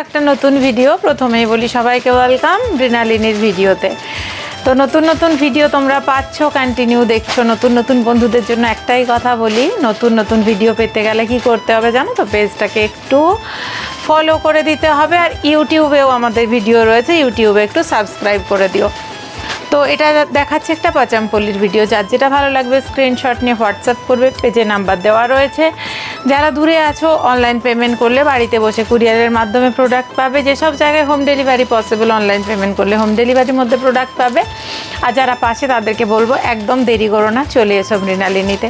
একটা নতুন ভিডিও। প্রথমেই বলি সবাইকে ওয়েলকাম মৃণালিনীর ভিডিওতে। তো নতুন নতুন ভিডিও তোমরা পাচ্ছ, কন্টিনিউ দেখছো। নতুন নতুন বন্ধুদের জন্য একটাই কথা বলি, নতুন নতুন ভিডিও পেতে গেলে কি করতে হবে জানো তো? পেজটাকে একটু ফলো করে দিতে হবে, আর ইউটিউবেও আমাদের ভিডিও রয়েছে, ইউটিউবে একটু সাবস্ক্রাইব করে দিও। তো এটা দেখাচ্ছে একটা পাচামপল্লির ভিডিও। যার যেটা ভালো লাগবে স্ক্রিনশট নিয়ে হোয়াটসঅ্যাপ করবে, পেজে নাম্বার দেওয়া রয়েছে। যারা দূরে আছো অনলাইন পেমেন্ট করলে বাড়িতে বসে কুরিয়ারের মাধ্যমে প্রোডাক্ট পাবে। যেসব জায়গায় home delivery possible, online payment করলে হোম ডেলিভারির মধ্যে প্রোডাক্ট পাবে। আর যারা পাশে তাদেরকে বলবো একদম দেরি করো না, চলে এসো মৃণালিনীতে।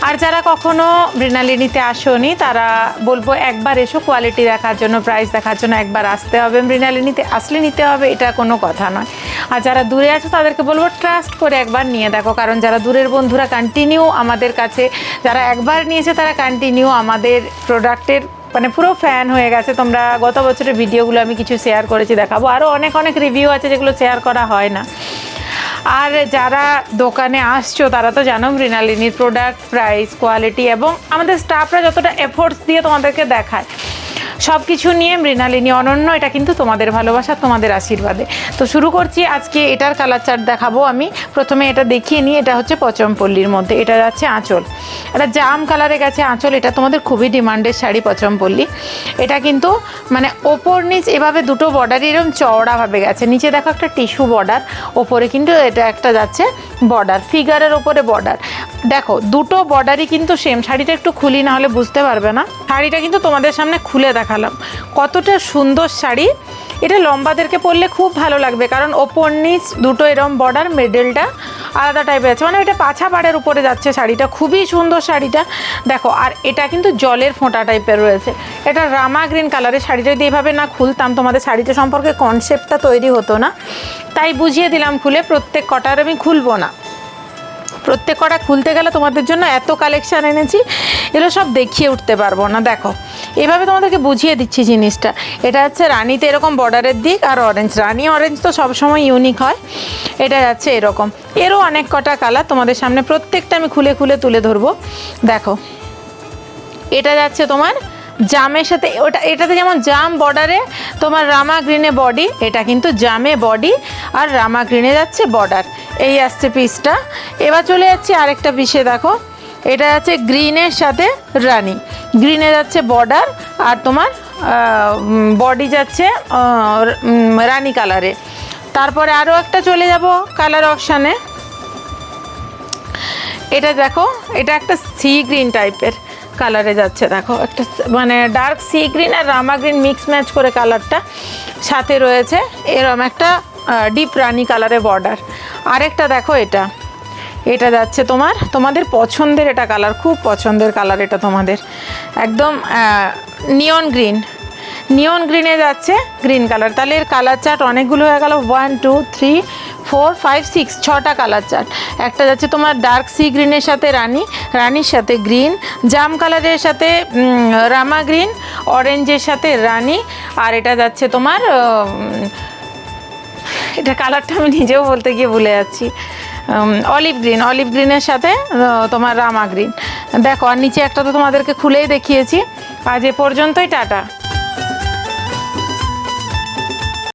আর যারা কখনো মৃণালিনীতে আসোনি তারা বলবো একবার এসো, কোয়ালিটি দেখার জন্য, প্রাইস দেখার জন্য একবার আসতে হবে মৃণালিনীতে। আসলে নিতে হবে এটা কোনো কথা নয়। আর যারা দূরে আছো তাদেরকে বলবো ট্রাস্ট করে একবার নিয়ে দেখো, কারণ যারা দূরের বন্ধুরা কন্টিনিউ আমাদের কাছে, যারা একবার নিয়েছে তারা কন্টিনিউ আমাদের প্রোডাক্টের মানে পুরো ফ্যান হয়ে গেছে। তোমরা গত বছরের ভিডিওগুলো আমি কিছু শেয়ার করেছি, দেখাবো। আরও অনেক অনেক রিভিউ আছে যেগুলো শেয়ার করা হয় না। আর যারা দোকানে আসছো তারা তো জানো মৃণালিনীর প্রোডাক্ট, প্রাইস, কোয়ালিটি এবং আমাদের স্টাফরা যতটা এফোর্টস দিয়ে তোমাদেরকে দেখায়, সব কিছু নিয়ে মৃণালিনী অনন্য। এটা কিন্তু তোমাদের ভালোবাসা, তোমাদের আশীর্বাদে। তো শুরু করছি। আজকে এটার কালার চার্ট দেখাবো আমি। প্রথমে এটা দেখিয়ে নিই। এটা হচ্ছে পচমপল্লির মধ্যে, এটা যাচ্ছে আঁচল। এটা জাম কালারে গেছে আঁচল। এটা তোমাদের খুবই ডিমান্ডের শাড়ি পচমপল্লি। এটা কিন্তু মানে ওপর নিচ এভাবে দুটো বর্ডারই এরকম চওড়াভাবে গেছে। নিচে দেখো একটা টিস্যু বর্ডার, ওপরে কিন্তু এটা একটা যাচ্ছে বর্ডার, ফিগারের ওপরে বর্ডার। দেখো দুটো বর্ডারই কিন্তু সেম। শাড়িটা একটু খুলি, না হলে বুঝতে পারবে না। শাড়িটা কিন্তু তোমাদের সামনে খুলে দেখালাম কতটা সুন্দর শাড়ি। এটা লম্বাদেরকে পরলে খুব ভালো লাগবে, কারণ ওপর নিচ দুটো এরকম বর্ডার, মিডলটা আলাদা টাইপের আছে, মানে এটা পাছা পাড়ের উপরে যাচ্ছে শাড়িটা। খুবই সুন্দর শাড়িটা দেখো। আর এটা কিন্তু জলের ফোঁটা টাইপের রয়েছে। এটা রামা গ্রিন কালারের। শাড়িটা যদি এভাবে না খুলতাম তোমাদের শাড়িটা সম্পর্কে কনসেপ্টটা তৈরি হতো না, তাই বুঝিয়ে দিলাম খুলে। প্রত্যেক কটার আমি খুলবো না, প্রত্যেক কটা খুলতে গেলে তোমাদের জন্য এত কালেকশান এনেছি, এগুলো সব দেখিয়ে উঠতে পারবো না। দেখো এভাবে তোমাদেরকে বুঝিয়ে দিচ্ছি জিনিসটা। এটা হচ্ছে রানিতে এরকম বর্ডারের দিক, আর অরেঞ্জ, রানি অরেঞ্জ তো সবসময় ইউনিক হয়। এটা যাচ্ছে এরকম। এরও অনেক কটা কালার তোমাদের সামনে, প্রত্যেকটা আমি খুলে খুলে তুলে ধরবো। দেখো এটা যাচ্ছে তোমার জামের সাথে, ওটা এটাতে যেমন জাম বর্ডারে তোমার রামা গ্রিনে বডি, এটা কিন্তু জামে বডি আর রামা গ্রিনে যাচ্ছে বর্ডার। এই আসছে পিসটা। এবার চলে যাচ্ছে আরেকটা পিসে। দেখো এটা যাচ্ছে গ্রিনের সাথে রানি, গ্রিনে যাচ্ছে বর্ডার আর তোমার বডি যাচ্ছে রানি কালারে। তারপরে আরও একটা চলে যাব কালার অপশানে। এটা দেখো, এটা একটা সি গ্রিন টাইপের কালারে যাচ্ছে। দেখো একটা মানে ডার্ক সি গ্রিন আর রামা গ্রিন মিক্স ম্যাচ করে কালারটা, সাথে রয়েছে এরম একটা ডিপ রানি কালারে বর্ডার। আরেকটা দেখো এটা, এটা যাচ্ছে তোমাদের পছন্দের, এটা কালার খুব পছন্দের কালার। এটা তোমাদের একদম নিয়ন গ্রিন, নিয়ন গ্রিনে যাচ্ছে গ্রিন কালার। তাহলে এর কালার চার্ট অনেকগুলো হয়ে গেল। 1 2 3 4 5 6 ছটা কালার চার্ট। একটা যাচ্ছে তোমার ডার্ক সি গ্রিনের সাথে রানি, রানির সাথে গ্রিন, জাম কালারের সাথে রামা গ্রিন, অরেঞ্জের সাথে রানি, আর এটা যাচ্ছে তোমার এটা কালারটা আমি নিজেও বলতে গিয়ে ভুলে যাচ্ছি, অলিভ গ্রিন, অলিভ গ্রিনের সাথে তোমার রামা গ্রিন। দেখো আর নিচে একটা তো তোমাদেরকে খুলেই দেখিয়েছি। আজ এ পর্যন্তই, টাটা।